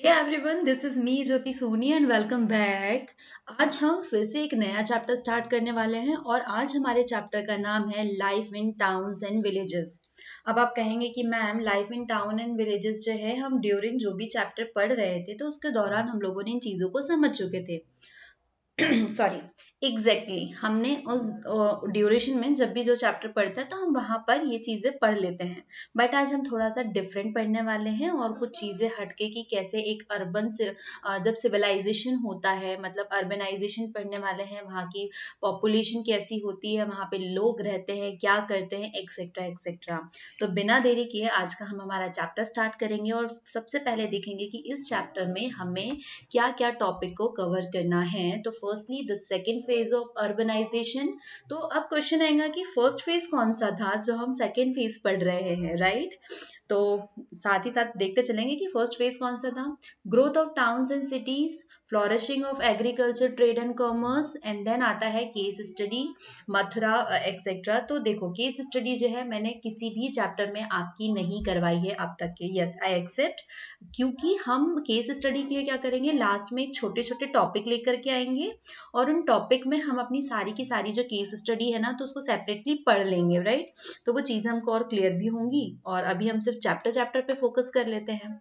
Hey everyone, this is me Jyoti Soni and welcome back. आज हम फिर से एक नया चैप्टर स्टार्ट करने वाले हैं और आज हमारे चैप्टर का नाम है life in towns and villages. अब आप कहेंगे कि ma'am life in town and villages जो है हम ड्यूरिंग जो भी चैप्टर पढ़ रहे थे तो उसके दौरान हम लोगों ने इन चीज़ों को समझ चुके थे। सॉरी, एग्जैक्टली हमने उस ड्यूरेशन में जब भी जो चैप्टर पढ़ते हैं तो हम वहां पर ये चीजें पढ़ लेते हैं। बट आज हम थोड़ा सा डिफरेंट पढ़ने वाले हैं और कुछ चीजें हटके कि कैसे एक अर्बन से जब सिविलाइजेशन होता है, मतलब अर्बनाइजेशन पढ़ने वाले हैं, वहाँ की पॉपुलेशन कैसी होती है, वहाँ पे लोग रहते हैं, क्या करते हैं, एक्सेट्रा एक्सेट्रा। तो बिना देरी किए आज का हम हमारा चैप्टर स्टार्ट करेंगे और सबसे पहले देखेंगे कि इस चैप्टर में हमें क्या क्या टॉपिक को कवर करना है। तो firstly the second phase of urbanisation. तो अब क्वेश्चन आएगा कि फर्स्ट फेज कौन सा था जो हम सेकेंड फेज पढ़ रहे हैं, राइट? तो साथ ही साथ देखते चलेंगे कि फर्स्ट फेज कौन सा था। Growth of towns and cities, flourishing of agriculture, trade and commerce, and then आता है केस स्टडी, मथुरा एक्सेट्रा। तो देखो केस स्टडी जो है मैंने किसी भी चैप्टर में आपकी नहीं करवाई है अब तक के, यस आई एक्सेप्ट, क्योंकि हम केस स्टडी के लिए क्या करेंगे, लास्ट में छोटे छोटे टॉपिक लेकर के आएंगे और उन टॉपिक में हम अपनी सारी की सारी जो केस स्टडी है ना तो उसको सेपरेटली पढ़ लेंगे, राइट? तो वो चीजें हमको और क्लियर भी होंगी और अभी हम सिर्फ चैप्टर चैप्टर पे फोकस कर लेते हैं।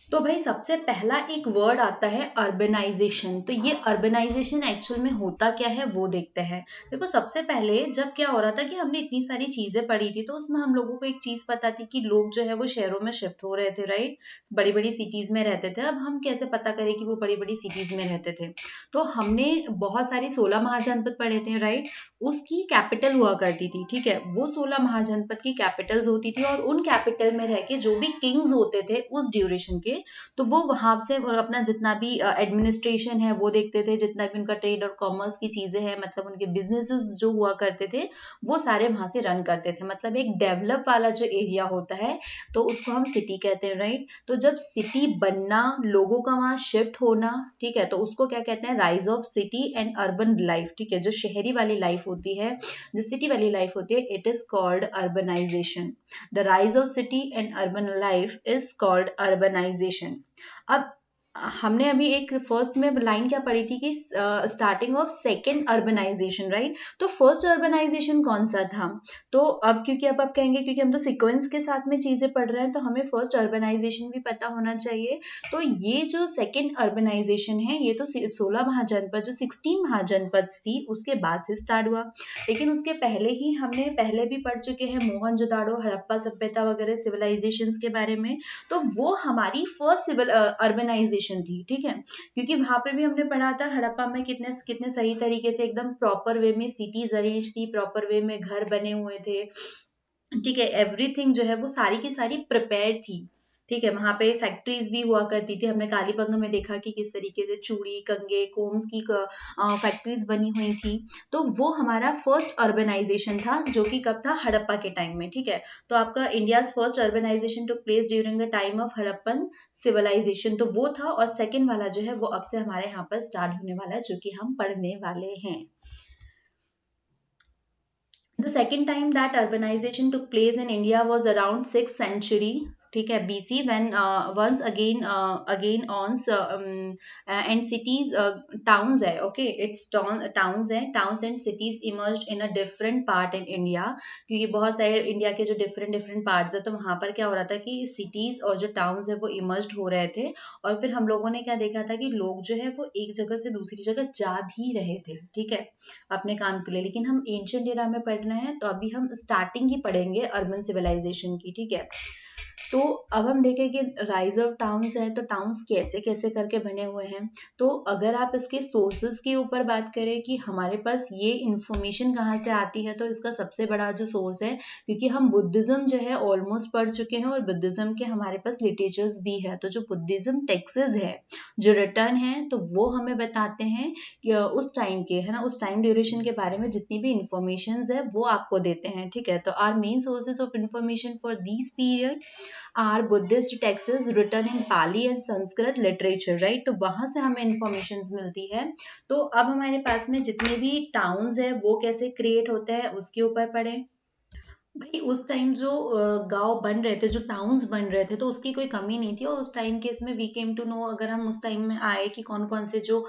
तो भाई सबसे पहला एक वर्ड आता है अर्बनाइजेशन। तो ये अर्बनाइजेशन एक्चुअल में होता क्या है वो देखते हैं। देखो सबसे पहले जब क्या हो रहा था कि हमने इतनी सारी चीजें पढ़ी थी तो उसमें हम लोगों को एक चीज पता थी कि लोग जो है वो शहरों में शिफ्ट हो रहे थे, राइट? बड़ी बड़ी सिटीज में रहते थे। अब हम कैसे पता करें कि वो बड़ी बड़ी सिटीज में रहते थे? तो हमने बहुत सारी 16 महाजनपद पढ़े थे, राइट? उसकी कैपिटल हुआ करती थी, ठीक है? वो 16 महाजनपद की कैपिटल्स होती थी और उन कैपिटल में रह के जो भी किंग्स होते थे उस ड्यूरेशन के, तो वो वहां से अपना जितना भी एडमिनिस्ट्रेशन है वो देखते थे, जितना भी उनका ट्रेड और कॉमर्स की चीजें हैं, मतलब उनके बिजनेसेस जो हुआ करते थे वो सारे वहां से रन करते थे। मतलब एक डेवलप वाला जो एरिया होता है तो उसको हम सिटी कहते हैं, राइट? तो जब सिटी बनना, लोगों का वहां शिफ्ट होना, ठीक है, तो उसको क्या कहते हैं, rise of city and urban life, ठीक है? जो शहरी वाली लाइफ होती है, जो सिटी वाली लाइफ होती है, it is called urbanisation. The rise of city and urban life is called urbanisation. अब हमने अभी एक फर्स्ट में लाइन क्या पढ़ी थी कि starting of second urbanisation, right? तो फर्स्ट अर्बनाइजेशन कौन सा था? तो अब क्योंकि अब आप कहेंगे क्योंकि हम तो सीक्वेंस के साथ में चीजें पढ़ रहे हैं तो हमें फर्स्ट अर्बनाइजेशन भी पता होना चाहिए। तो ये जो सेकेंड अर्बनाइजेशन है ये तो 16 महाजनपद, जो 16 महाजनपद थी उसके बाद से स्टार्ट हुआ। लेकिन उसके पहले ही हमने पहले भी पढ़ चुके हैं मोहनजोदाड़ो, हड़प्पा सभ्यता वगैरह सिविलाइजेशंस के बारे में। तो वो हमारी फर्स्ट सिविल अर्बनाइजेशन थी, ठीक है? क्योंकि वहां पे भी हमने पढ़ा था हड़प्पा में कितने कितने सही तरीके से एकदम प्रॉपर वे में सिटीज अरेंज थी, प्रॉपर वे में घर बने हुए थे, ठीक है? एवरीथिंग जो है वो सारी की सारी प्रिपेयर थी, ठीक है? वहां पे फैक्ट्रीज भी हुआ करती थी। हमने कालीबंग में देखा कि किस तरीके से चूड़ी, कंगे, कोम्स की फैक्ट्रीज बनी हुई थी। तो वो हमारा फर्स्ट अर्बनाइजेशन था जो कि कब था, हड़प्पा के टाइम में, ठीक है? तो आपका India first urbanisation took place during the time of Harappan civilisation, तो वो था। और सेकेंड वाला जो है वो अब से हमारे यहाँ पर स्टार्ट होने वाला है जो कि हम पढ़ने वाले हैं। The second time that urbanization took place in India was around 6th century, ठीक है, BC, when once again once and cities towns है, okay, it's towns है, towns and cities emerged in a different part in India, क्योंकि बहुत सारे India के जो different different parts है तो वहां पर क्या हो रहा था कि सिटीज और जो टाउन्स है वो इमर्ज हो रहे थे। और फिर हम लोगों ने क्या देखा था कि लोग जो है वो एक जगह से दूसरी जगह जा भी रहे थे, ठीक है, अपने काम के लिए। लेकिन हम एंशिएंट एरा में पढ़ रहे हैं तो अभी हम स्टार्टिंग ही पढ़ेंगे अर्बन सिविलाइजेशन की, ठीक है? तो अब हम देखें कि राइज ऑफ टाउन्स है तो टाउन्स कैसे कैसे करके बने हुए हैं। तो अगर आप इसके सोर्सेज के ऊपर बात करें कि हमारे पास ये इंफॉर्मेशन कहाँ से आती है, तो इसका सबसे बड़ा जो सोर्स है, क्योंकि हम बुद्धिज्म जो है ऑलमोस्ट पढ़ चुके हैं और बुद्धिज्म के हमारे पास लिटरेचर्स भी है। तो जो बुद्धिज्म टेक्सेस है जो रिटर्न है तो वो हमें बताते हैं कि उस टाइम के, है ना, उस टाइम ड्यूरेशन के बारे में जितनी भी इंफॉर्मेशन है वो आपको देते हैं, ठीक है? तो are main sources of information for this period are Buddhist texts written in Pali and Sanskrit literature, right? तो वहां से हमें इंफॉर्मेशन मिलती है। तो अब हमारे पास में जितने भी टाउन्स है वो कैसे क्रिएट होते हैं उसके ऊपर पढ़े। भाई उस टाइम जो गांव बन रहे थे, जो टाउन्स बन रहे थे, तो उसकी कोई कमी नहीं थी। और उस टाइम के इसमें वी केम टू नो, अगर हम उस टाइम में आए कि कौन कौन से जो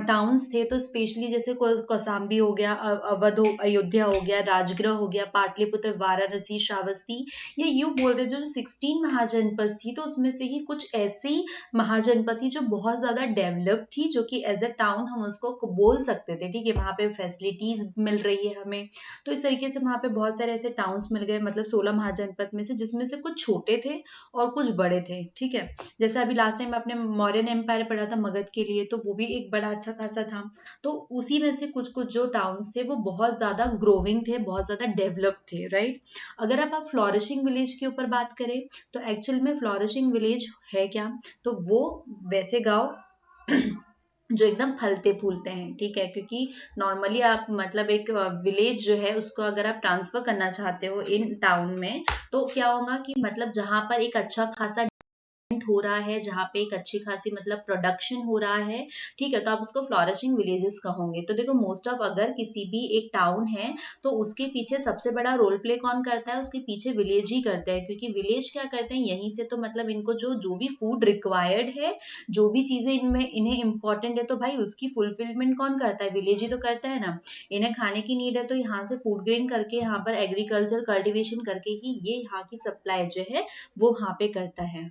टाउन्स थे, तो स्पेशली जैसे कौसाम्बी हो गया, अवध अयोध्या हो गया, राजगृह हो गया, पाटलिपुत्र, वाराणसी, श्रावस्ती, ये यूं बोल रहे थे जो 16 महाजनपद थी, तो उसमें से ही कुछ ऐसी महाजनपद थी जो बहुत ज्यादा डेवलप थी, जो कि एज अ टाउन हम उसको बोल सकते थे। ठीक है, वहां पे फैसिलिटीज मिल रही है हमें। तो इस तरीके से वहां पे बहुत सारे ऐसे टाउन्स मिल गए, मतलब 16 महाजनपद में से, जिसमें से कुछ छोटे थे और कुछ बड़े थे। ठीक है, जैसे अभी लास्ट टाइम आपने मौर्यन एम्पायर पढ़ा था मगध के लिए, तो वो भी एक बड़ा अच्छा खासा था। तो उसी में से कुछ कुछ जो टाउन्स थे वो बहुत ज्यादा ग्रोविंग थे, बहुत ज्यादा डेवलप थे, राइट। अगर आप फ्लोरिशिंग विलेज के ऊपर बात करें, तो एक्चुअल में फ्लोरिशिंग विलेज है क्या, तो वो वैसे गांव जो एकदम फलते फूलते हैं। ठीक है, क्योंकि नॉर्मली आप मतलब एक विलेज जो है उसको अगर आप ट्रांसफर करना चाहते हो इन टाउन में, तो क्या होगा कि मतलब जहां पर एक अच्छा खासा हो रहा है, जहाँ पे एक अच्छी खासी मतलब प्रोडक्शन हो रहा है, ठीक है, तो आप उसको फ्लोरिशिंग विलेजेस कहोगे। तो देखो मोस्ट ऑफ अगर किसी भी एक टाउन है, तो उसके पीछे सबसे बड़ा रोल प्ले कौन करता है, उसके पीछे विलेज ही करते हैं। क्योंकि विलेज क्या करते हैं, यहीं से तो मतलब इनको जो जो भी फूड रिक्वायर्ड है, जो भी चीजें इनमें इन्हें इंपॉर्टेंट है, तो भाई उसकी फुलफिलमेंट कौन करता है, विलेज ही तो करता है ना। इन्हें खाने की नीड है, तो यहाँ से फूड ग्रेन करके, यहाँ पर एग्रीकल्चर कल्टिवेशन करके ही ये यहाँ की सप्लाई जो है वो वहां पे करता है।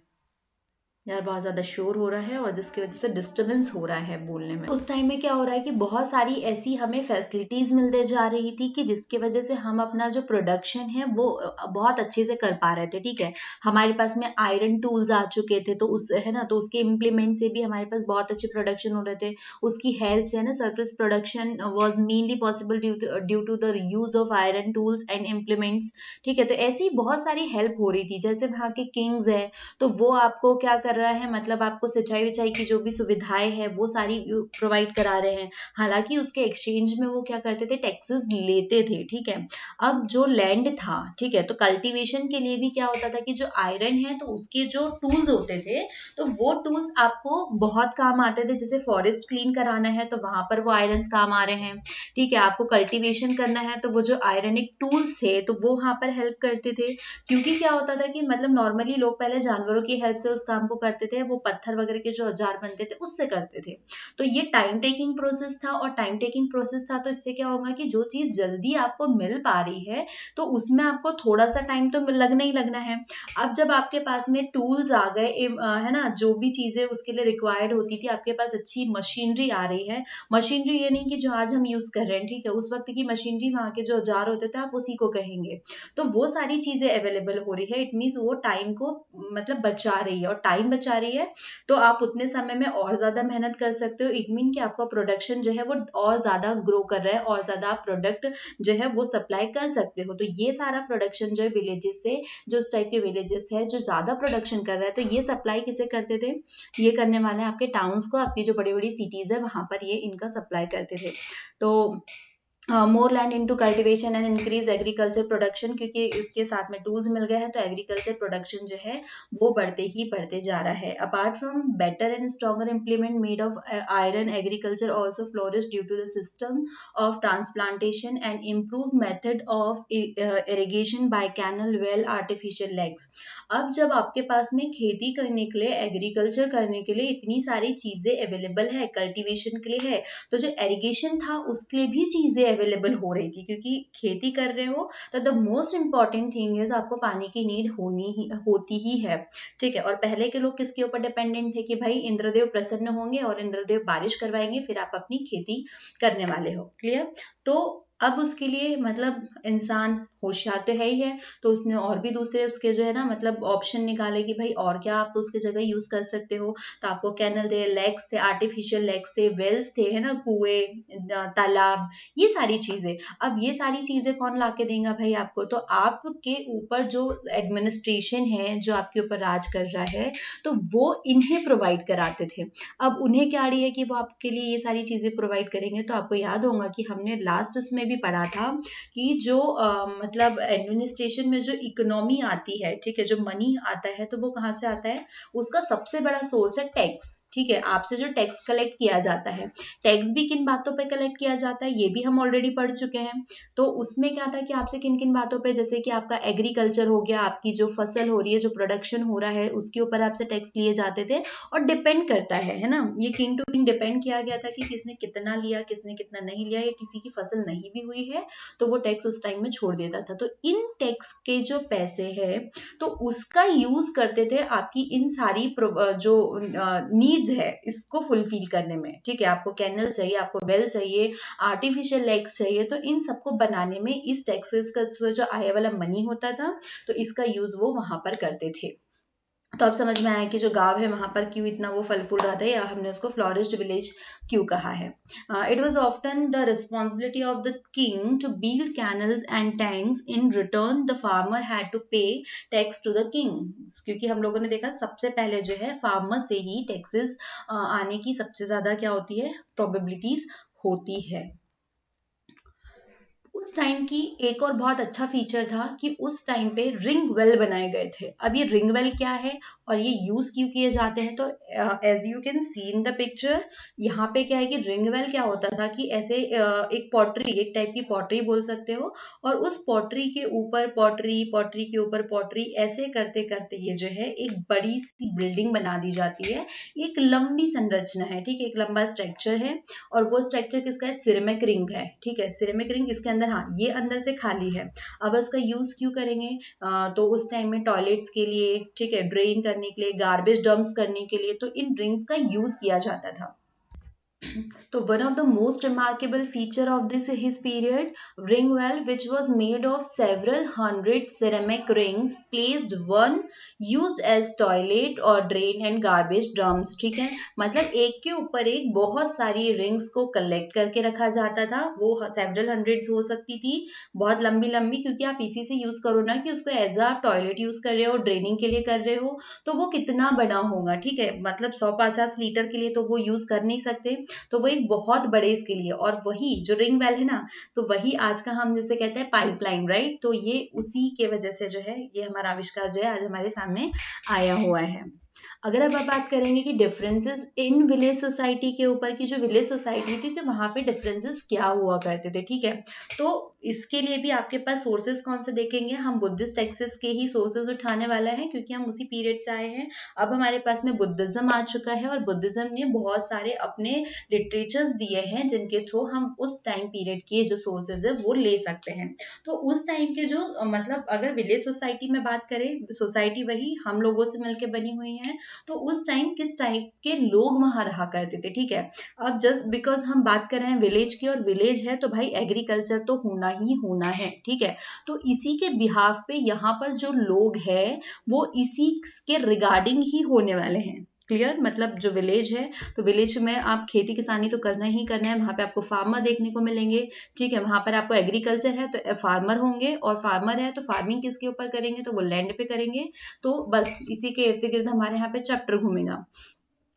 यार बहुत ज्यादा शोर हो रहा है और जिसकी वजह से डिस्टरबेंस हो रहा है बोलने में। उस टाइम में क्या हो रहा है कि बहुत सारी ऐसी हमें फैसिलिटीज मिलते जा रही थी कि जिसकी वजह से हम अपना जो प्रोडक्शन है वो बहुत अच्छे से कर पा रहे थे। ठीक है, हमारे पास में आयरन टूल्स आ चुके थे, तो उस है ना, तो उसके इम्प्लीमेंट से भी हमारे पास बहुत अच्छे प्रोडक्शन हो रहे थे। उसकी हेल्प से है ना, surface production was mainly possible due to the use of iron tools and implements. ठीक है, तो ऐसी बहुत सारी हेल्प हो रही थी। जैसे वहाँ के किंग्स है, तो वो आपको क्या कर रहा है, मतलब आपको सिंचाई विचाई की जो भी सुविधाएं है वो सारी प्रोवाइड करा रहे हैं। हालांकि उसके एक्सचेंज में वो क्या करते थे, टैक्सेस लेते थे। ठीक है, अब जो लैंड था, ठीक है, तो कल्टीवेशन के लिए भी क्या होता था कि जो आयरन है तो उसके जो टूल्स होते थे, तो वो टूल्स आपको बहुत काम आते थे। जैसे फॉरेस्ट क्लीन कराना है तो वहां पर वो आयरन काम आ रहे हैं। ठीक है, आपको कल्टीवेशन करना है तो वो जो आयरनिक टूल्स थे तो वो वहां पर हेल्प करते थे। क्योंकि क्या होता था कि मतलब नॉर्मली लोग पहले जानवरों की हेल्प से उस काम को करते थे, वो पत्थर वगैरह के जो औजार बनते थे उससे करते थे। तो ये टाइम टेकिंग प्रोसेस था, और टाइम टेकिंग प्रोसेस था तो इससे क्या होगा कि जो चीज जल्दी आपको मिल पा रही है तो उसमें आपको थोड़ा सा टाइम तो लगना ही लगना है। अब जब आपके पास में टूल्स आ गए, है ना, जो भी चीजें उसके लिए रिक्वायर्ड होती थी, आपके पास अच्छी मशीनरी आ रही है। मशीनरी ये नहीं कि जो आज हम यूज कर रहे हैं, ठीक है, उस वक्त की मशीनरी, वहां के जो औजार होते थे आप उसी को कहेंगे। तो वो सारी चीजें अवेलेबल हो रही है, इट मीन्स वो टाइम को मतलब बचा रही है, और टाइम बचा रही है तो आप उतने समय में और ज्यादा मेहनत कर सकते हो। इट मीन कि आपका प्रोडक्शन जो है वो और ज्यादा ग्रो कर रहा है, और ज्यादा आप प्रोडक्ट जो है वो सप्लाई कर सकते हो। तो ये सारा प्रोडक्शन जो है विलेजेस से, जो इस टाइप के विलेजेस है जो ज्यादा प्रोडक्शन कर रहा है, तो ये सप्लाई किसे करते थे, ये करने वाले आपके टाउन्स को, आपकी जो बड़ी बड़ी सिटीज है वहां पर ये इनका सप्लाई करते थे। तो मोर land into cultivation and increase agriculture production, क्योंकि इसके साथ में टूल्स मिल गए हैं तो एग्रीकल्चर प्रोडक्शन जो है वो बढ़ते जा रहा है। Apart from better and stronger implement made of iron, agriculture also flourish due to the system of transplantation and improve method of irrigation by canal, well, artificial lakes. अब जब आपके पास में खेती करने के लिए, एग्रीकल्चर करने के लिए इतनी सारी चीजें अवेलेबल है, कल्टीवेशन के लिए है, तो जो एरिगेशन था उसके लिए भी चीजें अवेलेबल हो रही थी। क्योंकि खेती कर रहे हो तो the most important thing is आपको पानी की नीड होती ही है। ठीक है, और पहले के लोग किसके ऊपर डिपेंडेंट थे कि भाई इंद्रदेव प्रसन्न होंगे और इंद्रदेव बारिश करवाएंगे, फिर आप अपनी खेती करने वाले हो। क्लियर। तो अब उसके लिए मतलब इंसान होशियार तो है ही है, तो उसने और भी दूसरे उसके जो है ना मतलब ऑप्शन निकाले कि भाई और क्या आप उसके जगह यूज कर सकते हो। तो आपको कैनल थे, लेक्स थे, आर्टिफिशियल लेक्स थे, वेल्स थे, है ना, कुएं, तालाब, ये सारी चीजें। अब ये सारी चीजें कौन लाके देगा भाई आपको, तो आपके ऊपर जो एडमिनिस्ट्रेशन है जो आपके ऊपर राज कर रहा है, तो वो इन्हें प्रोवाइड कराते थे। अब उन्हें क्या है कि वो आपके लिए ये सारी चीजें प्रोवाइड करेंगे। तो आपको याद होगा कि हमने लास्ट इसमें भी पढ़ा था कि जो मतलब एडमिनिस्ट्रेशन में जो इकोनॉमी आती है, ठीक है, जो मनी आता है, तो वो कहाँ से आता है, उसका सबसे बड़ा सोर्स है टैक्स। ठीक है, आपसे जो टैक्स कलेक्ट किया जाता है, टैक्स भी किन बातों पे कलेक्ट किया जाता है ये भी हम ऑलरेडी पढ़ चुके हैं। तो उसमें क्या था कि आपसे किन किन बातों पे, जैसे कि आपका एग्रीकल्चर हो गया, आपकी जो फसल हो रही है, जो प्रोडक्शन हो रहा है, उसके ऊपर आपसे टैक्स लिए जाते थे। और डिपेंड करता है ना, ये किंग टू किंग डिपेंड किया गया था कि किसने कितना लिया, किसने कितना नहीं लिया, या किसी की फसल नहीं भी हुई है तो वो टैक्स उस टाइम में छोड़ देता था। तो इन टैक्स के जो पैसे है तो उसका यूज करते थे आपकी इन सारी जो नीड्स है इसको फुलफिल करने में। ठीक है, आपको कैनल चाहिए, आपको वेल चाहिए, आर्टिफिशियल लेक्स चाहिए, तो इन सबको बनाने में इस टैक्सेस का जो आने वाला मनी होता था तो इसका यूज वो वहां पर करते थे। तो अब समझ में आया कि जो गांव है वहां पर क्यों इतना वो फल फूल रहा था, या हमने उसको फ्लोरिश्ड विलेज क्यों कहा है। It was often the responsibility of the king to build canals and tanks, in return the farmer had to pay tax to the king. क्योंकि हम लोगों ने देखा सबसे पहले जो है फार्मर से ही टैक्सेस आने की सबसे ज्यादा क्या होती है, प्रोबेबिलिटीज होती है। उस टाइम की एक और बहुत अच्छा फीचर था कि उस टाइम पे रिंग वेल बनाए गए थे। अब ये रिंग वेल क्या है और ये यूज क्यों किए जाते हैं, तो as you can see in the picture, यहाँ पे क्या है कि रिंग वेल क्या होता था कि ऐसे एक पॉटरी, एक टाइप की पॉटरी बोल सकते हो, और उस पॉटरी के ऊपर पॉटरी, पॉटरी के ऊपर पॉटरी, ऐसे करते करते ये जो है एक बड़ी सी बिल्डिंग बना दी जाती है। एक लंबी संरचना है, ठीक है, एक लंबा स्ट्रक्चर है, और वो स्ट्रक्चर किसका है, सिरेमिक रिंग है। ठीक है, सिरेमिक रिंग, इसके अंदर, हाँ ये अंदर से खाली है। अब इसका यूज क्यों करेंगे, तो उस टाइम में टॉयलेट्स के लिए, ठीक है, ड्रेन करने के लिए, गार्बेज डंप्स करने के लिए, तो इन रिंग्स का यूज किया जाता था। तो one of the most remarkable feature of this his period ring well, which was made of several hundred ceramic rings placed one used as toilet or drain and garbage drums। ठीक है, मतलब एक के ऊपर एक बहुत सारी रिंग्स को कलेक्ट करके रखा जाता था। वो सेवरल हंड्रेड्स हो सकती थी, बहुत लंबी लंबी, क्योंकि आप इसी से यूज करो ना कि उसको एज अ टॉयलेट यूज कर रहे हो, ड्रेनिंग के लिए कर रहे हो, तो वो कितना बड़ा होगा। ठीक है, मतलब 150 लीटर के लिए तो वो यूज कर नहीं सकते, तो वो एक बहुत बड़े इसके लिए। और वही जो रिंग वेल है ना, तो वही आज का हम जैसे कहते हैं पाइपलाइन, राइट, तो ये उसी के वजह से जो है ये हमारा आविष्कार जो है आज हमारे सामने आया हुआ है। अगर अब आप बात करेंगे कि डिफरेंसेस इन विलेज सोसाइटी के ऊपर, की जो विलेज सोसाइटी थी कि वहां पे डिफरेंसेस क्या हुआ करते थे, ठीक है, तो इसके लिए भी आपके पास सोर्सेज कौन से देखेंगे, हम बुद्धिस्ट टेक्सेस के ही सोर्सेज उठाने वाला है, क्योंकि हम उसी पीरियड से आए हैं। अब हमारे पास में बुद्धिज्म आ चुका है, और बुद्धिज्म ने बहुत सारे अपने लिटरेचर्स दिए हैं जिनके थ्रू हम उस टाइम पीरियड के जो सोर्सेज है वो ले सकते हैं। तो उस टाइम के जो मतलब अगर विलेज सोसाइटी में बात करें, सोसाइटी वही हम लोगों से मिलकर बनी हुई है, तो उस टाइम किस टाइप के लोग वहां रहा करते थे। ठीक है, अब जस्ट बिकॉज हम बात कर रहे हैं विलेज की, और विलेज है तो भाई एग्रीकल्चर तो होना ही होना है। ठीक है, तो इसी के बिहाफ पे यहाँ पर जो लोग हैं वो इसी के रिगार्डिंग ही होने वाले हैं। क्लियर, मतलब जो विलेज है तो विलेज में आप खेती किसानी तो करना ही करना है, वहां पे आपको फार्मर देखने को मिलेंगे। ठीक है, वहां पर आपको एग्रीकल्चर है तो फार्मर होंगे, और फार्मर है तो फार्मिंग किसके ऊपर करेंगे, तो वो लैंड पे करेंगे। तो बस इसी के इर्द गिर्द हमारे यहाँ पे चैप्टर घूमेगा।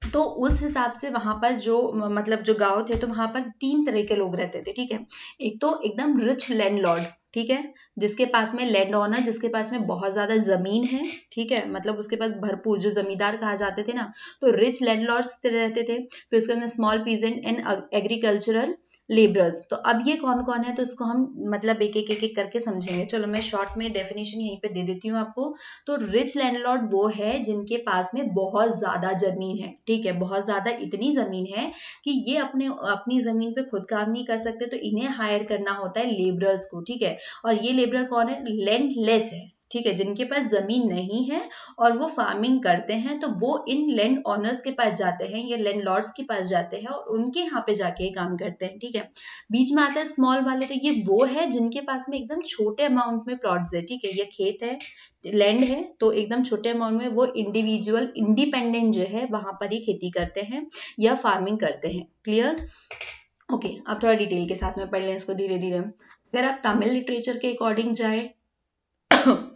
तो उस हिसाब से वहां पर जो मतलब जो गांव थे तो वहां पर 3 तरह के लोग रहते थे। ठीक है, एक तो एकदम रिच लैंडलॉर्ड, ठीक है, जिसके पास में लैंड ओनर, जिसके पास में बहुत ज्यादा जमीन है। ठीक है, मतलब उसके पास भरपूर, जो जमींदार कहा जाते थे ना, तो रिच लैंडलॉर्ड्स रहते थे। फिर उसके अंदर small peasant and agricultural labourers. तो अब ये कौन कौन है, तो इसको हम मतलब एक एक करके समझेंगे। चलो मैं शॉर्ट में डेफिनेशन यहीं पे दे देती हूँ आपको। तो रिच लैंडलॉर्ड वो है जिनके पास में बहुत ज्यादा जमीन है। ठीक है, बहुत ज्यादा, इतनी जमीन है कि ये अपनी जमीन पे खुद काम नहीं कर सकते, तो इन्हें हायर करना होता है लेबरर्स को। ठीक है, और ये लेबरर कौन है, लैंडलेस है। ठीक है, जिनके पास जमीन नहीं है और वो फार्मिंग करते हैं, तो वो इन लैंड ओनर्स के पास जाते हैं या लैंड लॉर्ड्स के पास जाते हैं और उनके यहाँ पे जाके काम करते हैं। ठीक है, बीच में आता है स्मॉल वाले, तो ये वो है जिनके पास में एकदम छोटे अमाउंट में प्लॉट्स है। ठीक है, ये खेत है, लैंड है, तो एकदम छोटे अमाउंट में वो इंडिविजुअल इंडिपेंडेंट जो है वहां पर ही खेती करते हैं या फार्मिंग करते हैं। क्लियर, ओके, अब थोड़ा डिटेल के साथ में पढ़ लें इसको धीरे धीरे। अगर आप तमिल लिटरेचर के अकॉर्डिंग जाए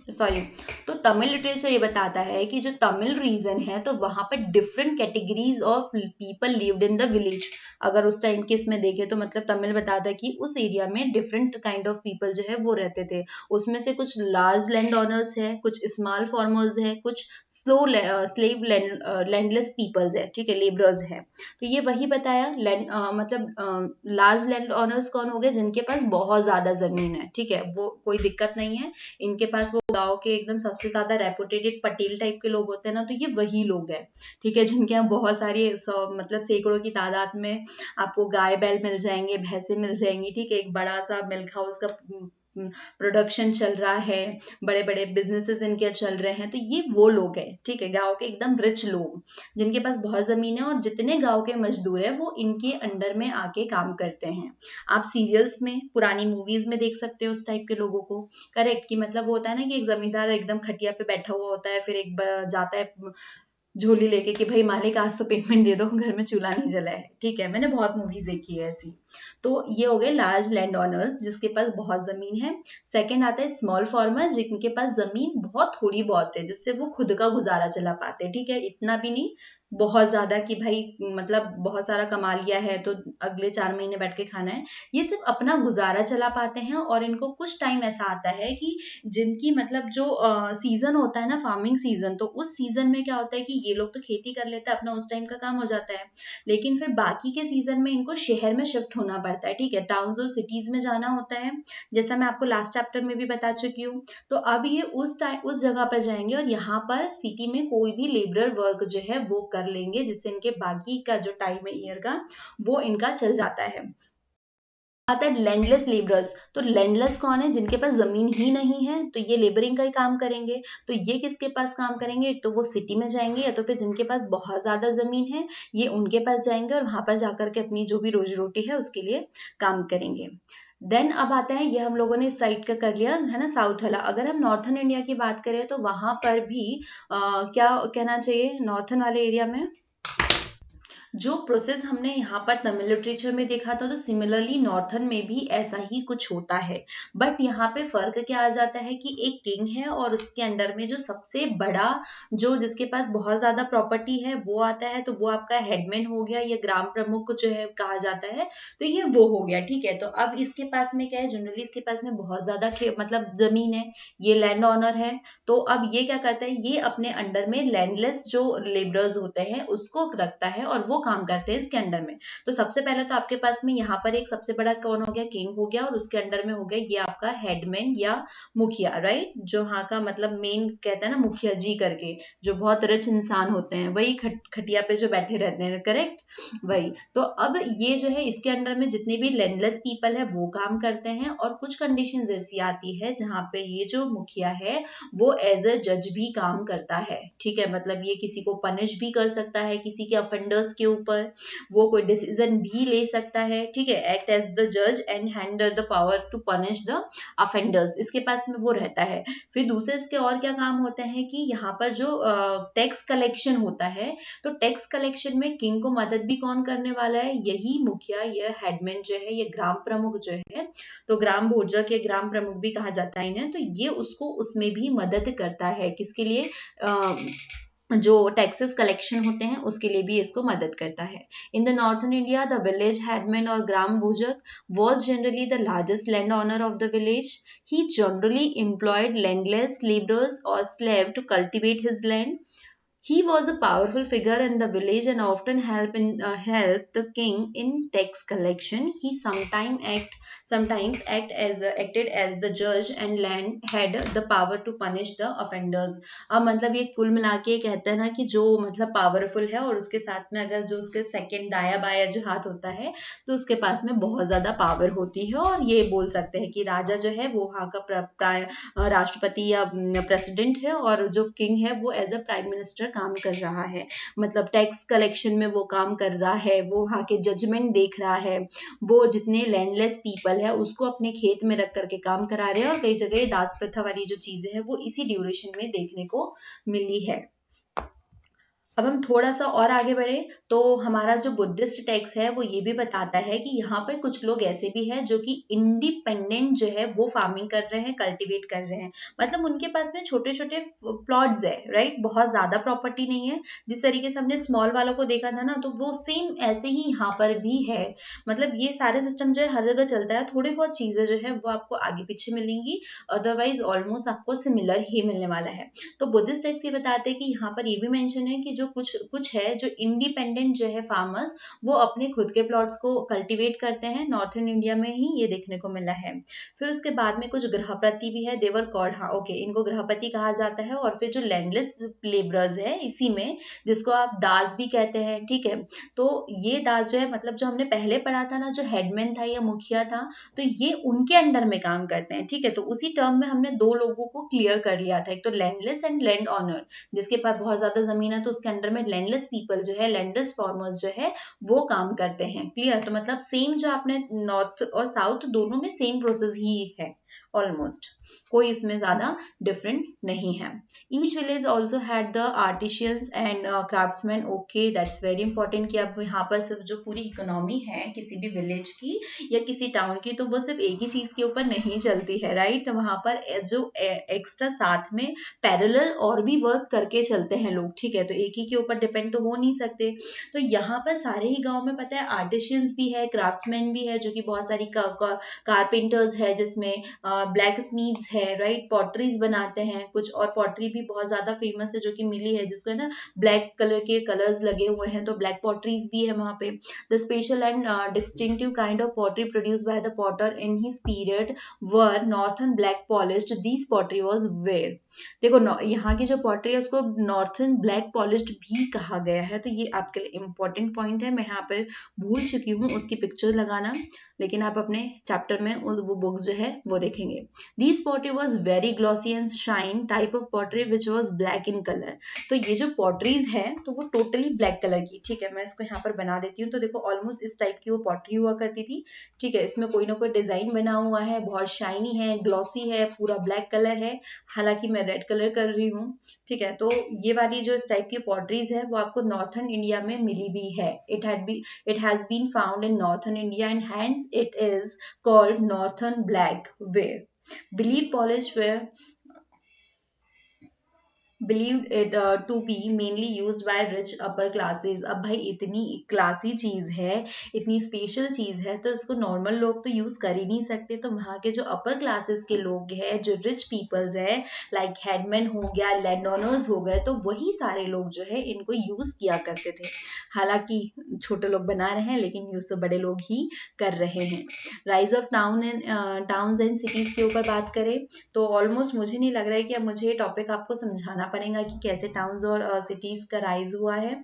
सॉरी, तो तमिल लिटरेचर ये बताता है कि जो तमिल रीजन है तो वहां पर different categories of people lived in the village. अगर उस टाइम के इसमें देखें तो मतलब तमिल बताता है कि उस एरिया में डिफरेंट काइंड ऑफ पीपल जो है वो रहते थे। उसमें से कुछ लार्ज लैंड ओनर्स है, कुछ स्मॉल फार्मर्स है, कुछ स्लो स्लेव लैंडलेस पीपल्स है, ठीक है, लेबरर्स है। तो ये वही बताया लैंड मतलब लार्ज लैंड ओनर्स कौन हो गए, जिनके पास बहुत ज्यादा जमीन है, ठीक है, वो कोई दिक्कत नहीं है, इनके पास वो गांव के एकदम सबसे ज्यादा रेपुटेटेड पटेल टाइप के लोग होते हैं ना, तो ये वही लोग हैं, ठीक है, जिनके यहाँ बहुत सारी मतलब सैकड़ों की तादाद में आपको गाय बैल मिल जाएंगे, भैंसे मिल जाएंगी, ठीक है, एक बड़ा सा मिल्क हाउस का प्रोडक्शन चल रहा है, बड़े बड़े बिजनेसेस इनके चल रहे हैं। तो ये वो लोग हैं, ठीक है, गांव के एकदम रिच लोग जिनके पास बहुत जमीन है, और जितने गांव के मजदूर है वो इनके अंडर में आके काम करते हैं। आप सीरियल्स में, पुरानी मूवीज में देख सकते हो उस टाइप के लोगों को। करेक्ट, कि मतलब वो होता है ना कि एक जमींदार एकदम खटिया पे बैठा हुआ होता है, फिर एक जाता है झोली लेके कि भाई मालिक आज तो पेमेंट दे दो, घर में चूल्हा नहीं जला है, ठीक है, मैंने बहुत मूवीज देखी है ऐसी। तो ये हो गए लार्ज लैंड ओनर्स जिसके पास बहुत जमीन है। सेकंड आता है स्मॉल फार्मर जिनके पास जमीन बहुत थोड़ी बहुत है, जिससे वो खुद का गुजारा चला पाते हैं, ठीक है, इतना भी नहीं बहुत ज्यादा कि भाई मतलब बहुत सारा कमा लिया है तो अगले 4 महीने बैठ के खाना है। ये सिर्फ अपना गुजारा चला पाते हैं, और इनको कुछ टाइम ऐसा आता है कि जिनकी मतलब जो सीजन होता है ना, फार्मिंग सीजन, तो उस सीजन में क्या होता है कि ये लोग तो खेती कर लेते हैं, अपना उस टाइम का काम हो जाता है, लेकिन फिर बाकी के सीजन में इनको शहर में शिफ्ट होना पड़ता है, ठीक है, टाउन्स और सिटीज में जाना होता है, जैसा मैं आपको लास्ट चैप्टर में भी बता चुकी हूँ। तो अब ये उस जगह पर जाएंगे और यहाँ पर सिटी में कोई भी लेबरर वर्क जो है वो कर लेंगे, जिससे इनके बाकी का जो टाइम है ईयर का वो इनका चल जाता है। आता है लैंडलेस लेबरर्स। तो लैंडलेस कौन है, जिनके पास जमीन ही नहीं है, तो ये लेबरिंग का ही काम करेंगे। तो ये किसके पास काम करेंगे, एक तो वो सिटी में जाएंगे, या तो फिर जिनके पास बहुत ज्यादा जमीन है ये उनके पास जाएंगे और वहां पर जाकर के अपनी जो भी रोजी रोटी है उसके लिए काम करेंगे। देन अब आता है, ये हम लोगों ने इस साइड का कर लिया है ना, साउथ वाला। अगर हम नॉर्थन इंडिया की बात करें तो वहां पर भी क्या कहना चाहिए, नॉर्थन वाले एरिया में जो प्रोसेस हमने यहाँ पर तमिल लिटरेचर में देखा था, तो सिमिलरली नॉर्थन में भी ऐसा ही कुछ होता है। बट यहाँ पे फर्क क्या आ जाता है कि एक किंग है और उसके अंडर में जो सबसे बड़ा, जो जिसके पास बहुत ज्यादा प्रॉपर्टी है वो आता है, तो वो आपका हेडमैन हो गया, या ग्राम प्रमुख जो है कहा जाता है, तो ये वो हो गया, ठीक है। तो अब इसके पास में क्या है, जनरली इसके पास में बहुत ज्यादा मतलब जमीन है, ये लैंड ऑनर है। तो अब ये क्या करता है, ये अपने अंडर में लैंडलेस जो लेबरर्स होते हैं उसको रखता है और वो काम करते हैं इसके अंडर में। तो सबसे पहले तो आपके पास में यहाँ पर एक सबसे बड़ा कौन हो गया, किंग हो गया, और उसके अंडर में हो गया ये आपका हेडमैन या मुखिया, राइट, जो यहाँ का मतलब मेन कहते हैं ना मुखिया जी करके, जो बहुत रिच इंसान होते हैं, वही खटिया पे जो बैठे रहते हैं, करेक्ट, वही। तो अब ये जो है इसके अंडर में जितने भी लैंडलेस पीपल है वो काम करते हैं, और कुछ कंडीशंस ऐसी आती है जहाँ पे ये जो मुखिया है वो एज अ जज भी काम करता है, ठीक है, मतलब ये किसी को पनिश भी कर सकता है, किसी के ऑफेंडर्स के ऊपर वो कोई डिसीजन भी ले सकता है, ठीक है, एक्ट एज द जज and hand the power to punish the offenders, इसके पास में वो रहता है। फिर दूसरे इसके और क्या काम होते हैं कि यहाँ पर जो टैक्स कलेक्शन होता है, तो टैक्स कलेक्शन में किंग को मदद भी कौन करने वाला है, यही मुखिया, यह हेडमैन जो है, ये ग्राम प्रमुख जो है, तो ग्राम भोजक या ग्राम प्रमुख भी कहा जाता है इन्हें, तो ये उसको उसमें भी मदद करता है, किसके लिए, जो टैक्सेस कलेक्शन होते हैं उसके लिए भी इसको मदद करता है। In the northern India the village headman और ग्राम भोजक was generally the largest landowner of the village. He generally employed landless laborers or slaves to cultivate his land. He was a powerful figure in the village and often helped the king in tax collection. He sometimes acted as the judge and land had the power to punish the offenders. अब मतलब ये कुल मिला के कहते हैं ना कि जो मतलब पावरफुल है और उसके साथ में अगर जो उसके सेकंड दाया बाया जो हाथ होता है तो उसके पास में बहुत ज्यादा पावर होती है, और ये बोल सकते हैं कि राजा जो है वो वहाँ का राष्ट्रपति या प्रेसिडेंट है, और जो किंग है वो एज अ प्राइम मिनिस्टर काम कर रहा है, मतलब टैक्स कलेक्शन में वो काम कर रहा है, वो वहाँ के जजमेंट देख रहा है, वो जितने लैंडलेस पीपल है उसको अपने खेत में रख करके काम करा रहे हैं, और कई जगह दास प्रथा वाली जो चीजें हैं वो इसी ड्यूरेशन में देखने को मिली है। अब हम थोड़ा सा और आगे बढ़े तो हमारा जो बुद्धिस्ट टेक्स्ट है वो ये भी बताता है कि यहाँ पर कुछ लोग ऐसे भी हैं जो कि इंडिपेंडेंट जो है वो फार्मिंग कर रहे हैं, कल्टीवेट कर रहे हैं। मतलब उनके पास में छोटे छोटे प्लॉट्स है, राइट, बहुत ज्यादा प्रॉपर्टी नहीं है। जिस तरीके से हमने स्मॉल वालों को देखा था ना, तो वो सेम ऐसे ही यहाँ पर भी है। मतलब ये सारे सिस्टम जो है हर जगह चलता है। थोड़ी बहुत चीजें जो है वो आपको आगे पीछे मिलेंगी, अदरवाइज ऑलमोस्ट आपको सिमिलर ही मिलने वाला है। तो बुद्धिस्ट टेक्स्ट ये बताते हैं कि यहाँ पर ये भी मेंशन है कि जो कुछ कुछ है जो इंडिपेंडेंट जो है फार्मर्स, वो अपने खुद के प्लॉट्स को कल्टीवेट करते हैं। नॉर्थन इंडिया में ही ये देखने को मिला है। फिर उसके बाद में कुछ गृहपति भी है, देवर कॉल्ड, हाँ ओके, इनको गृहपति कहा जाता है। और फिर जो लैंडलेस लेबरर्स है इसी में, जिसको आप दास भी कहते हैं, ठीक है। तो ये दास जो है, मतलब जो हमने पहले पढ़ा था ना, जो हेडमैन था या मुखिया था, तो ये उनके अंडर में काम करते हैं, ठीक है। तो उसी टर्म में हमने दो लोगों को क्लियर कर लिया था, एक तो लैंडलेस एंड लैंड ऑनर। जिसके पास बहुत ज्यादा जमीन है तो उसके अंडर में लैंडलेस पीपल जो है, लैंडलेस फार्मर्स जो है वो काम करते हैं। क्लियर? तो मतलब सेम जो आपने नॉर्थ और साउथ दोनों में सेम प्रोसेस ही है ऑलमोस्ट, कोई इसमें ज्यादा डिफरेंट नहीं है। Each village also had the artisans and craftsman. Okay, that's very important कि अब यहाँ पर सिर्फ जो पूरी इकोनॉमी है किसी भी विलेज की या किसी टाउन की, तो वो सिर्फ एक ही चीज के ऊपर नहीं चलती है, राइट। तो वहां पर जो एक्स्ट्रा साथ में पैरेलल और भी वर्क करके चलते हैं लोग, ठीक है। तो एक ही के ऊपर डिपेंड तो हो नहीं सकते। तो यहाँ पर सारे ही गांव में पता है आर्टिशियंस भी है, क्राफ्ट्समैन भी है, जो कि बहुत सारी कारपेंटर्स है, जिसमें ब्लैक स्मिथ्स है, राइट, पॉटरीज बनाते हैं कुछ। और पॉटरी भी बहुत ज्यादा फेमस है जो कि मिली है, जिसको है ना ब्लैक कलर के कलर्स लगे हुए हैं, तो ब्लैक पॉटरीज भी है वहां पे। The special and distinctive kind of pottery produced by the potter in his period were northern black polished, this pottery was ware. देखो यहाँ की जो पॉटरी है उसको नॉर्थन ब्लैक पॉलिश्ड भी कहा गया है। तो ये आपके लिए इंपॉर्टेंट पॉइंट है। मैं यहाँ पर भूल चुकी हूँ उसकी पिक्चर लगाना, लेकिन आप अपने चैप्टर में वो बुक्स जो है वो देखेंगे। This pottery was very glossy and shine type of pottery which was black in colour. तो ये जो पॉटरीज है तो वो टोटली ब्लैक कलर की, ठीक है। मैं इसको यहाँ पर बना देती हूँ। तो देखो ऑलमोस्ट इस टाइप की वो पॉटरी हुआ करती थी, ठीक है। इसमें कोई ना कोई डिजाइन बना हुआ है, बहुत शाइनी है, ग्लॉसी है, पूरा ब्लैक कलर है। हालांकि मैं रेड कलर कर रही हूँ, ठीक है। तो ये वाली जो इस टाइप की पॉटरीज है वो आपको नॉर्थन इंडिया में मिली भी है। It has been found in northern India and hence it is called northern black ware. Believed polished ware believed it to be mainly used by rich upper classes। अब भाई इतनी classy चीज है, इतनी special चीज है, तो इसको नॉर्मल लोग तो यूज कर ही नहीं सकते। तो वहाँ के जो अपर क्लासेस के लोग हैं, जो रिच पीपल्स है, लाइक हेडमैन हो गया, लैंड ओनर्स हो गए, तो वही सारे लोग जो है इनको यूज किया करते थे। हालांकि छोटे लोग बना रहे हैं, लेकिन यूज तो बड़े लोग ही कर रहे हैं। Rise of towns and cities के ऊपर बात करें तो ऑलमोस्ट मुझे नहीं लग रहा है कि अब मुझे ये टॉपिक आपको समझाना पड़ेगा कि कैसे टाउन्स और सिटीज का राइज हुआ है।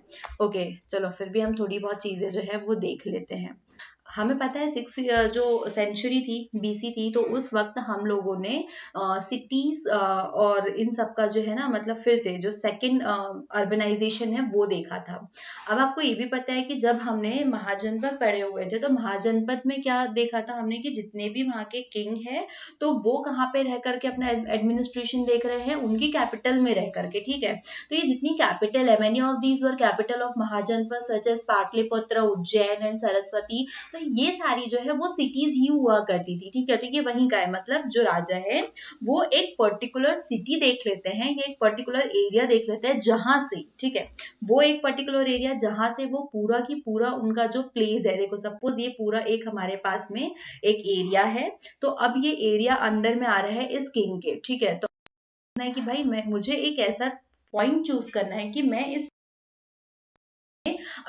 ओके, चलो फिर भी हम थोड़ी बहुत चीजें जो है वो देख लेते हैं। हमें पता है जो सेंचुरी थी, बीसी थी, तो उस वक्त हम लोगों ने सिटीज और इन सब का जो है ना, मतलब फिर से जो सेकंड अर्बनाइजेशन है वो देखा था। अब आपको ये भी पता है कि जब हमने महाजनपद पढ़े हुए थे तो महाजनपद में क्या देखा था हमने कि जितने भी वहाँ के किंग है तो वो कहाँ पे रह करके अपना एडमिनिस्ट्रेशन देख रहे हैं, उनकी कैपिटल में रह करके, ठीक है। तो ये जितनी कैपिटल है, many of these were capital of Mahajanapada such as Pataliputra, Ujjain and Saraswati. तो ये सारी जो है वो सिटीज ही हुआ करती थी, ठीक है। तो ये वहीं का है, मतलब जो राजा है वो एक पर्टिकुलर सिटी देख लेते हैं या एक पर्टिकुलर एरिया देख लेते हैं जहां से, ठीक है, वो एक पर्टिकुलर एरिया जहां से वो पूरा की पूरा उनका जो प्लेस है, देखो सपोज ये पूरा एक हमारे पास में एक एरिया है, तो अब ये एरिया अंडर में आ रहा है इस किंग के, ठीक है। तो है कि भाई मुझे एक ऐसा पॉइंट चूज करना है कि मैं इस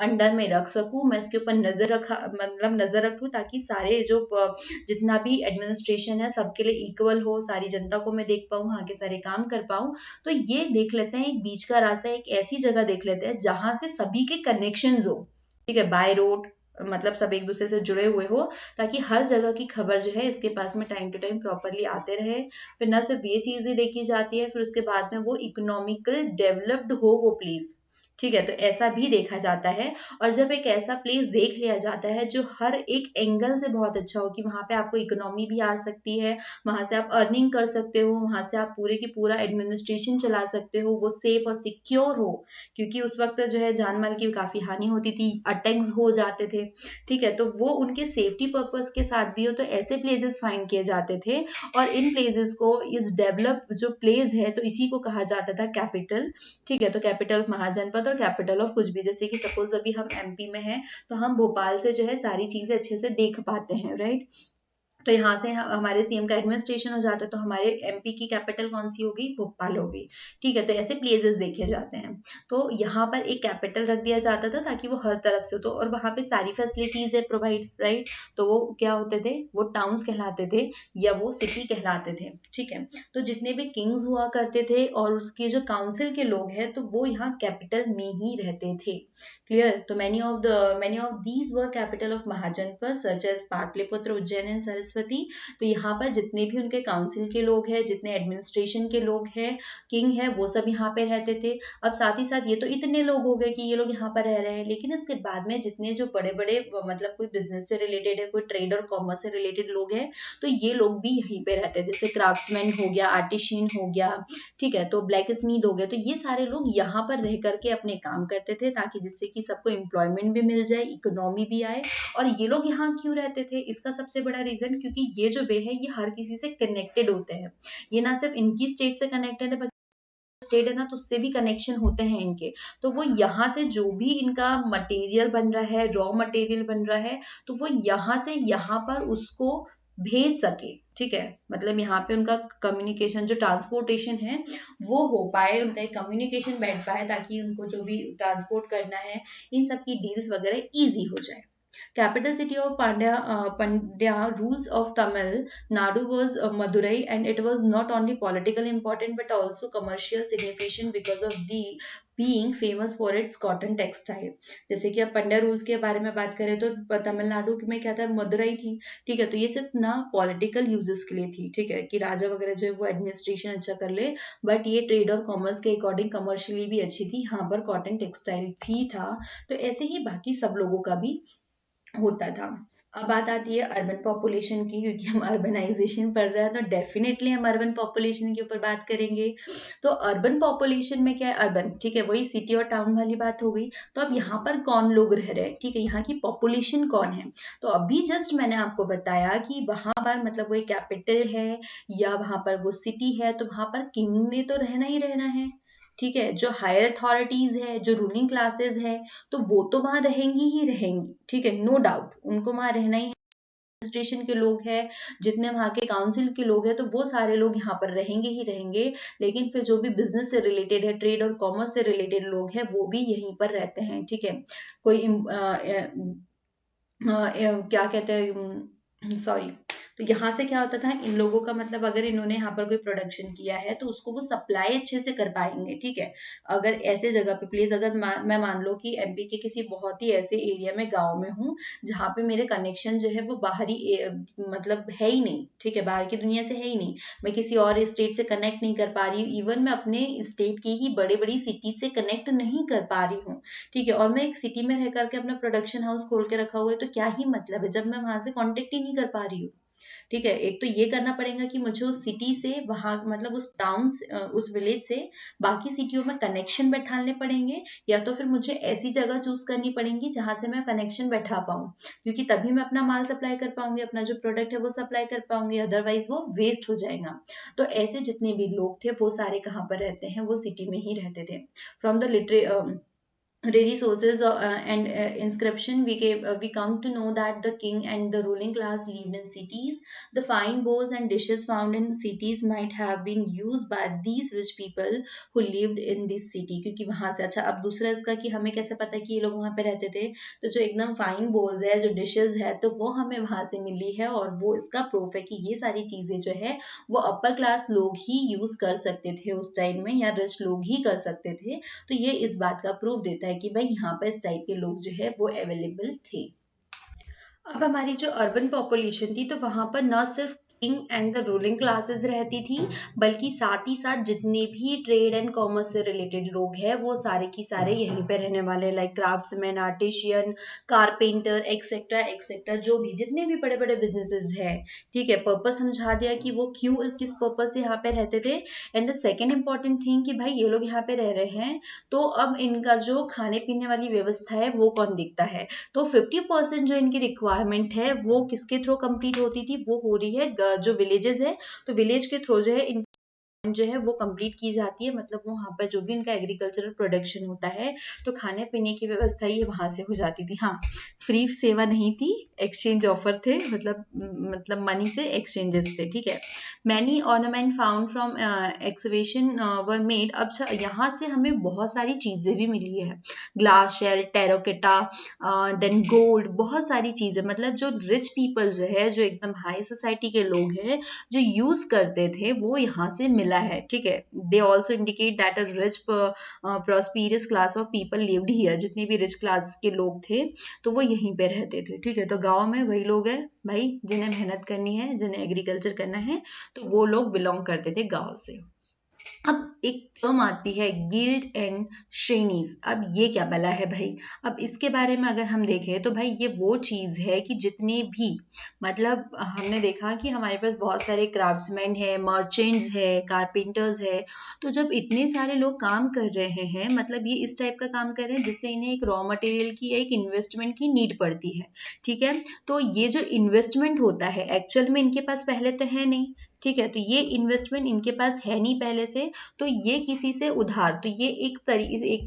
अंडर में रख सकूं, मैं इसके ऊपर नजर रखूं, ताकि सारे जो जितना भी एडमिनिस्ट्रेशन है सबके लिए इक्वल हो, सारी जनता को मैं देख पाऊं, वहां के सारे काम कर पाऊं। तो ये देख लेते हैं एक बीच का रास्ता, एक ऐसी जगह देख लेते हैं जहां से सभी के कनेक्शंस हो, ठीक है, बाय रोड, मतलब सब एक दूसरे से जुड़े हुए हो, ताकि हर जगह की खबर जो है इसके पास में टाइम टू टाइम प्रॉपरली आते रहे। फिर ना सिर्फ ये चीजें देखी जाती है, फिर उसके बाद में वो इकोनॉमिकल डेवलप्ड हो वो प्लेस, ठीक है, तो ऐसा भी देखा जाता है। और जब एक ऐसा प्लेस देख लिया जाता है जो हर एक एंगल से बहुत अच्छा हो, कि वहां पे आपको इकोनॉमी भी आ सकती है, वहां से आप अर्निंग कर सकते हो, वहां से आप पूरे की पूरा एडमिनिस्ट्रेशन चला सकते हो, वो सेफ और सिक्योर हो, क्योंकि उस वक्त जो है जान माल की काफी हानि होती थी, अटैक्स हो जाते थे। ठीक है, तो वो उनके सेफ्टी पर्पस के साथ भी हो, तो ऐसे प्लेसेस फाइंड किए जाते थे। और इन प्लेसेस को, इस डेवलप जो प्लेस है, तो इसी को कहा जाता था कैपिटल। ठीक है, तो कैपिटल ऑफ महाजनपद और कैपिटल ऑफ कुछ भी, जैसे कि सपोज अभी हम एमपी में हैं, तो हम भोपाल से जो है सारी चीजें अच्छे से देख पाते हैं, राइट। तो यहाँ से हमारे सीएम का एडमिनिस्ट्रेशन हो जाता है, तो हमारे एमपी की कैपिटल कौन सी होगी, भोपाल होगी। ठीक है, तो ऐसे प्लेसेस देखे जाते हैं। तो यहाँ पर एक कैपिटल रख दिया जाता था ताकि वो हर तरफ से हो, तो और वहाँ पे सारी फैसिलिटीज है प्रोवाइड, राइट। तो वो क्या होते थे, वो टाउन्स कहलाते थे या वो सिटी कहलाते थे। ठीक है, तो जितने भी किंग्स हुआ करते थे और उसके जो काउंसिल के लोग हैं, तो वो यहाँ कैपिटल में ही रहते थे। क्लियर। तो many of these were capital of महाजनपद such as Pataliputra, Ujjain and Saraswati. तो यहाँ पर जितने भी उनके काउंसिल के लोग हैं, जितने एडमिनिस्ट्रेशन के लोग हैं, किंग है, वो सब यहाँ पे रहते थे। अब साथ ही साथ ये तो इतने लोग हो गए कि ये लोग यहाँ पर रह रहे हैं, लेकिन इसके बाद में जितने जो बड़े बड़े मतलब कोई बिजनेस से रिलेटेड है, कोई ट्रेड और कॉमर्स से रिलेटेड लोग हैं, तो ये लोग भी यहीं पे रहते थे। जैसे क्राफ्ट्समैन हो गया, आर्टिशियन हो गया, ठीक है, तो ब्लैक स्मिथ हो गया, तो ये सारे लोग यहाँ पर रह करके अपने काम करते थे, ताकि जिससे कि सबको एम्प्लॉयमेंट भी मिल जाए, इकोनॉमी भी आए। और ये लोग यहाँ क्यों रहते थे, इसका सबसे बड़ा रीजन, क्योंकि ये जो वे है ये हर किसी से कनेक्टेड होते हैं। ये ना सिर्फ इनकी स्टेट से कनेक्टेड है, स्टेट है ना, तो उससे भी कनेक्शन होते हैं इनके। तो वो यहाँ से जो भी इनका मटेरियल बन रहा है, रॉ मटेरियल बन रहा है, तो वो यहाँ से यहाँ पर उसको भेज सके। ठीक है, मतलब यहाँ पे उनका कम्युनिकेशन, जो ट्रांसपोर्टेशन है, वो हो पाए, उनका एक कम्युनिकेशन बैठ पाए, ताकि उनको जो भी ट्रांसपोर्ट करना है, इन सब की डील्स वगैरह इजी हो जाए। Capital city of Pandya rules of Tamil Nadu was Madurai, and it was not only political important but also commercial significant because of the being famous for its cotton textile। जैसे कि अब Pandya rules के बारे में बात करें तो तमिलनाडु में क्या था, मदुरई थी। ठीक है, तो ये सिर्फ ना पॉलिटिकल यूजेस के लिए थी, ठीक है, कि राजा वगैरह जो है वो एडमिनिस्ट्रेशन अच्छा कर ले, बट ये ट्रेड और कॉमर्स के अकॉर्डिंग कमर्शियली भी अच्छी थी, यहाँ पर कॉटन टेक्सटाइल भी था। तो ऐसे ही बाकी सब लोगों का भी होता था। अब बात आती है अर्बन पॉपुलेशन की, क्योंकि हम अर्बनाइजेशन पढ़ रहे हैं, तो डेफिनेटली हम अर्बन पॉपुलेशन के ऊपर बात करेंगे। तो अर्बन पॉपुलेशन में क्या है, अर्बन, ठीक है, वही सिटी और टाउन वाली बात हो गई। तो अब यहाँ पर कौन लोग रह रहे हैं, ठीक है, यहाँ की पॉपुलेशन कौन है। तो अभी जस्ट मैंने आपको बताया कि वहां पर मतलब वो कैपिटल है या वहां पर वो सिटी है, तो वहां पर किंग ने तो रहना ही रहना है। ठीक है, जो हायर अथॉरिटीज है, जो रूलिंग क्लासेस है, तो वो तो वहां रहेंगी ही रहेंगी। ठीक है, नो डाउट, उनको वहां रहना ही है। एडमिनिस्ट्रेशन के लोग हैं, जितने वहां के काउंसिल के लोग हैं, तो वो सारे लोग यहाँ पर रहेंगे ही रहेंगे। लेकिन फिर जो भी बिजनेस से रिलेटेड है, ट्रेड और कॉमर्स से रिलेटेड लोग हैं, वो भी यहीं पर रहते हैं। ठीक है, कोई क्या कहते हैं, सॉरी। तो यहाँ से क्या होता था, इन लोगों का मतलब अगर इन्होंने यहाँ पर कोई प्रोडक्शन किया है, तो उसको वो सप्लाई अच्छे से कर पाएंगे। ठीक है, अगर ऐसे जगह पे प्लीज, अगर मैं मान लो कि एमपी के किसी बहुत ही ऐसे एरिया में, गांव में हूँ, जहाँ पे मेरे कनेक्शन जो है वो बाहरी मतलब है ही नहीं, ठीक है, बाहर की दुनिया से है ही नहीं, मैं किसी और स्टेट से कनेक्ट नहीं कर पा रही हूँ, इवन मैं अपने स्टेट की ही बड़ी बड़ी सिटी से कनेक्ट नहीं कर पा रही हूँ। ठीक है, और मैं एक सिटी में रह करके अपना प्रोडक्शन हाउस खोल के रखा हुआ है, तो क्या ही मतलब है जब मैं वहां से कॉन्टेक्ट ही नहीं कर पा रही हूँ। ठीक है, एक तो ये करना पड़ेगा कि मुझे उस सिटी से, वहां मतलब उस टाउन, उस विलेज से बाकी सिटियों में कनेक्शन बैठाने पड़ेंगे, या तो फिर मुझे ऐसी जगह चूज करनी पड़ेगी जहां से मैं कनेक्शन बैठा पाऊं, क्योंकि तभी मैं अपना माल सप्लाई कर पाऊंगी, अपना जो प्रोडक्ट है वो सप्लाई कर पाऊंगी, अदरवाइज वो वेस्ट हो जाएगा। तो ऐसे जितने भी लोग थे वो सारे कहाँ पर रहते हैं, वो सिटी में ही रहते थे। From the rare sources and inscription, we come to know that the king and the ruling class lived in cities. The fine bowls and dishes found in cities might have been used by these rich people who lived in this city, क्योंकि वहां से, अच्छा अब दूसरा इसका कि हमें कैसे पता है कि ये लोग वहां पे रहते थे, तो जो एकदम फाइन बोल्स है, जो डिशेस है, तो वो हमें वहां से मिली है, और वो इसका प्रूफ है कि ये सारी चीजें जो है वो अपर क्लास लोग ही यूज कर सकते थे उस टाइम में, या रिच लोग ही कर सकते थे। तो ये इस बात का प्रूफ देता है कि भाई यहाँ पर इस टाइप के लोग जो है वो अवेलेबल थे। अब हमारी जो अर्बन पॉपुलेशन थी, तो वहां पर न सिर्फ एंड द रूलिंग क्लासेस रहती थी, बल्कि साथ ही साथ जितने भी ट्रेड एंड कॉमर्स से रिलेटेड लोग हैं वो सारे की सारे यहीं पे रहने वाले, like craftsman, artisan, carpenter, etcetera etcetera, जो भी जितने भी बड़े बड़े बिजनेसेस हैं। ठीक है, पर्पस समझा दिया कि वो क्यों किस पर्पस से यहाँ पे रहते थे। And the second important thing कि भाई ये लोग यहाँ पे रह रहे हैं तो अब इनका जो खाने पीने वाली व्यवस्था है वो कौन देखता है। तो 50% जो इनकी रिक्वायरमेंट है वो किसके थ्रू कंप्लीट होती थी, वो हो रही है जो विलेजेस है, तो विलेज के थ्रू जो है जो है वो कंप्लीट की जाती है। मतलब वहाँ पर जो भी इनका एग्रीकल्चरल प्रोडक्शन होता है तो खाने पीने की व्यवस्था ये वहां से हो जाती थी। हाँ, फ्री सेवा नहीं थी, एक्सचेंज ऑफर थे, मतलब मनी से एक्सचेंजेस थे। ठीक है, many ornament found from excavation were made. अब यहाँ से हमें बहुत सारी चीजें भी मिली है, glass shell, terracotta, then gold, बहुत सारी चीजें। मतलब जो रिच पीपल जो है, जो एकदम हाई सोसाइटी के लोग हैं जो यूज करते थे, वो यहाँ से मिला है। ठीक है, they also indicate that a rich prosperous class of people lived here. जितने भी रिच क्लास के लोग थे तो वो यहीं पे रहते थे। ठीक है, तो गांव में वही लोग हैं भाई जिन्हें मेहनत करनी है, जिन्हें एग्रीकल्चर करना है, तो वो लोग बिलोंग करते थे गांव से। अब एक टर्म आती है गिल्ड एंड श्रेणीज। अब ये क्या बला है भाई। अब इसके बारे में अगर हम देखें तो भाई ये वो चीज है कि जितने भी, मतलब हमने देखा कि हमारे पास बहुत सारे क्राफ्ट्समैन है, मर्चेंट्स है, कारपेंटर्स है। तो जब इतने सारे लोग काम कर रहे हैं, मतलब ये इस टाइप का काम कर रहे हैं जिससे इन्हें एक रॉ मटेरियल की या एक इन्वेस्टमेंट की नीड पड़ती है। ठीक है, तो ये जो इन्वेस्टमेंट होता है एक्चुअल में इनके पास पहले तो है नहीं। ठीक है, तो ये इन्वेस्टमेंट इनके पास है नहीं पहले से, तो ये किसी से उधार, तो ये एक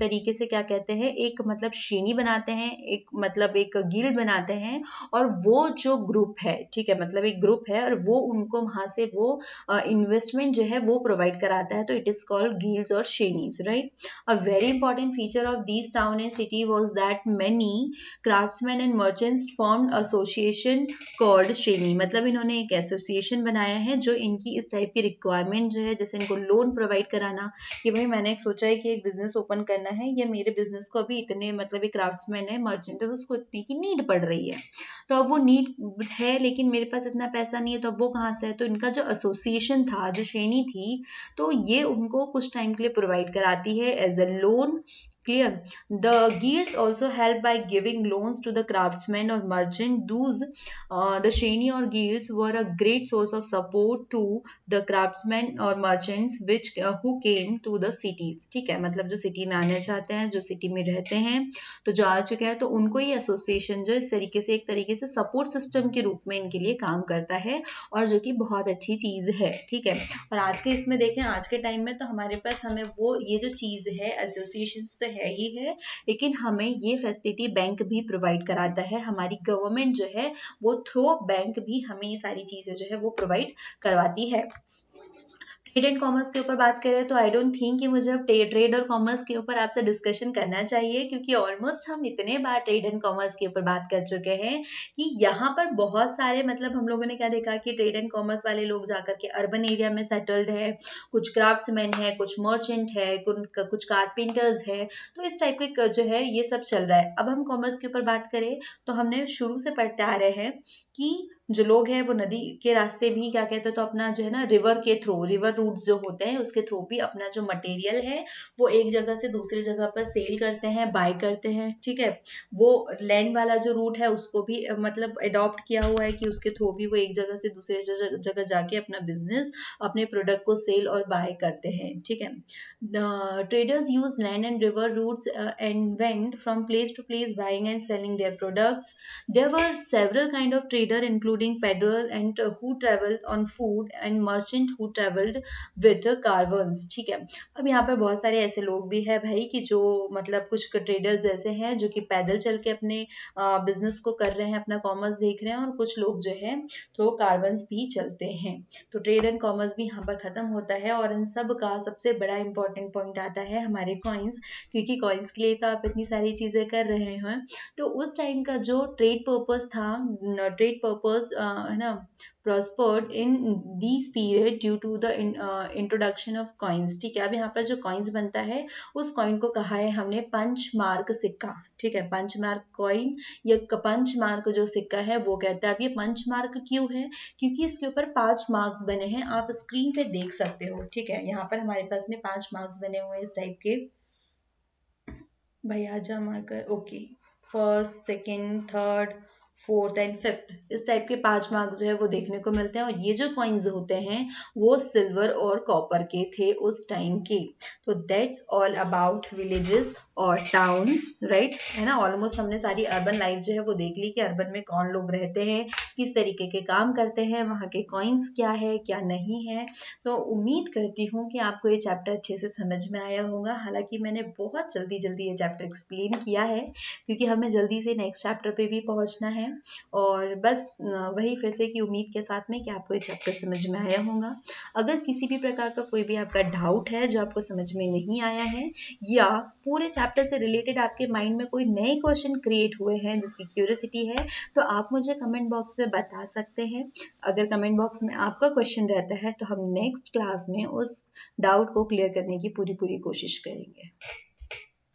तरीके से क्या कहते हैं, एक मतलब श्रेणी बनाते हैं, एक मतलब एक गिल्ड बनाते हैं। और वो जो ग्रुप है, ठीक है, मतलब एक ग्रुप है और वो उनको वहां से वो इन्वेस्टमेंट जो है वो प्रोवाइड कराता है, तो इट इज कॉल्ड गिल्ड्स और श्रेणीज, right. A very important feature of this town and city was that many craftsmen and merchants formed association called shreni. मतलब इन्होंने एक एसोसिएशन बनाया है जो इनकी इस टाइप की रिक्वायरमेंट जो है, जैसे इनको लोन प्रोवाइड कराना कि भाई मैंने एक सोचा है कि एक बिजनेस ओपन करना है, या मेरे बिजनेस को अभी इतने, मतलब एक क्राफ्ट्समैन है, मर्चेंट है, तो उसको इतने की नीड पड़ रही है। तो अब वो नीड है लेकिन मेरे पास इतना पैसा नहीं है, तो अब वो कहाँ से है। तो इनका जो एसोसिएशन था, जो श्रेणी थी, तो ये उनको कुछ टाइम के लिए प्रोवाइड कराती है as a loan. Clear. The guilds also help by giving loans to the craftsmen or merchant. The Shreni or guilds were a great source of support to the craftsmen or merchants who came to the cities. ठीक है, मतलब जो city में आना चाहते हैं, जो city में रहते हैं, तो जो आ चुके हैं, तो उनको ये एसोसिएशन जो इस तरीके से, एक तरीके से सपोर्ट सिस्टम के रूप में इनके लिए काम करता है, और जो कि बहुत अच्छी चीज है। ठीक है, और आज के इसमें देखें, आज के टाइम में तो हमारे पास हमें वो ये जो चीज है, एसोसिएशन तो है ही है, लेकिन हमें ये फैसिलिटी बैंक भी प्रोवाइड कराता है। हमारी गवर्नमेंट जो है वो थ्रू बैंक भी हमें ये सारी चीजें जो है वो प्रोवाइड करवाती है। ट्रेड एंड कॉमर्स के ऊपर बात करें तो आई डोंट थिंक कि मुझे अब ट्रेड और कॉमर्स के ऊपर आपसे डिस्कशन करना चाहिए, क्योंकि ऑलमोस्ट हम इतने बार ट्रेड एंड कॉमर्स के ऊपर बात कर चुके हैं कि यहाँ पर बहुत सारे, मतलब हम लोगों ने क्या देखा कि ट्रेड एंड कॉमर्स वाले लोग जाकर के अर्बन एरिया में सेटल्ड है, कुछ क्राफ्ट्समैन है, कुछ मर्चेंट है, कुछ कारपेंटर्स है, तो इस टाइप के जो है ये सब चल रहा है। अब हम कॉमर्स के ऊपर बात करें तो हमने शुरू से पढ़ते आ रहे हैं कि जो लोग हैं वो नदी के रास्ते भी क्या कहते हैं, तो अपना जो है ना रिवर के थ्रू, रिवर रूट्स जो होते हैं उसके थ्रू भी अपना जो मटेरियल है वो एक जगह से दूसरी जगह पर सेल करते हैं, बाय करते हैं। ठीक है, वो लैंड वाला जो रूट है उसको भी मतलब अडॉप्ट किया हुआ है कि उसके थ्रू भी वो एक जगह से दूसरी जगह जाके अपना बिजनेस, अपने प्रोडक्ट को सेल और बाय करते हैं। ठीक है, traders use land and river routes and went from place to place buying and selling their products. There were several kind of trader including peddler and who traveled on food and merchant who traveled with caravans. ठीक है, अब यहाँ पर बहुत सारे ऐसे लोग भी है भाई कि जो मतलब कुछ ट्रेडर्स जैसे हैं जो कि पैदल चल के अपने बिजनेस को कर रहे हैं, अपना कॉमर्स देख रहे हैं, और कुछ लोग जो है तो कार्बन्स भी चलते हैं। तो ट्रेड एंड कॉमर्स भी यहाँ पर खत्म होता है, और इन सब का सबसे बड़ा इंपॉर्टेंट पॉइंट आता है हमारे कॉइन्स, क्योंकि कॉइन्स के लिए तो आप इतनी सारी चीजें कर रहे हैं। तो उस टाइम का जो ट्रेड पर्पस था, ट्रेड पर्पस है ना prospered in these period due to the introduction of coins। ठीक है, अब यहाँ पर जो coins बनता है उस coin को कहा है हमने पंचमार्क सिक्का। ठीक है, पंचमार्क कॉइन या पंचमार्क जो सिक्का है वो कहता है। अब ये पंचमार्क क्यों है? क्योंकि इसके ऊपर 5 मार्क्स बने हैं, आप स्क्रीन पे देख सकते हो। ठीक है, यहाँ पर हमारे पास में 5 मार्क्स बने हुए हैं इस टाइप के। भाई आजा marker, okay, first, second, third, fourth and fifth, इस टाइप के 5 मार्क्स जो है वो देखने को मिलते हैं। और ये जो कॉइन्स होते हैं वो सिल्वर और कॉपर के थे उस टाइम के। तो दैट्स ऑल अबाउट विलेजेस और टाउन्स, राइट, है ना। ऑलमोस्ट हमने सारी अर्बन लाइफ जो है वो देख ली कि अर्बन में कौन लोग रहते हैं, किस तरीके के काम करते हैं, वहाँ के कॉइन्स क्या है क्या नहीं है। तो उम्मीद करती हूँ कि आपको ये चैप्टर अच्छे से समझ में आया होगा। हालांकि मैंने बहुत जल्दी जल्दी ये चैप्टर एक्सप्लेन किया है क्योंकि हमें जल्दी से नेक्स्ट चैप्टर पे भी पहुंचना है। और बस वही फिर से की उम्मीद के साथ में कि आपको ये चैप्टर समझ में आया होगा। अगर किसी भी प्रकार का कोई भी आपका डाउट है जो आपको समझ में नहीं आया है, या पूरे चैप्टर से रिलेटेड आपके माइंड में कोई नए क्वेश्चन क्रिएट हुए हैं जिसकी क्यूरियोसिटी है, तो आप मुझे कमेंट बॉक्स में बता सकते हैं। अगर कमेंट बॉक्स में आपका क्वेश्चन रहता है तो हम नेक्स्ट क्लास में उस डाउट को क्लियर करने की पूरी कोशिश करेंगे।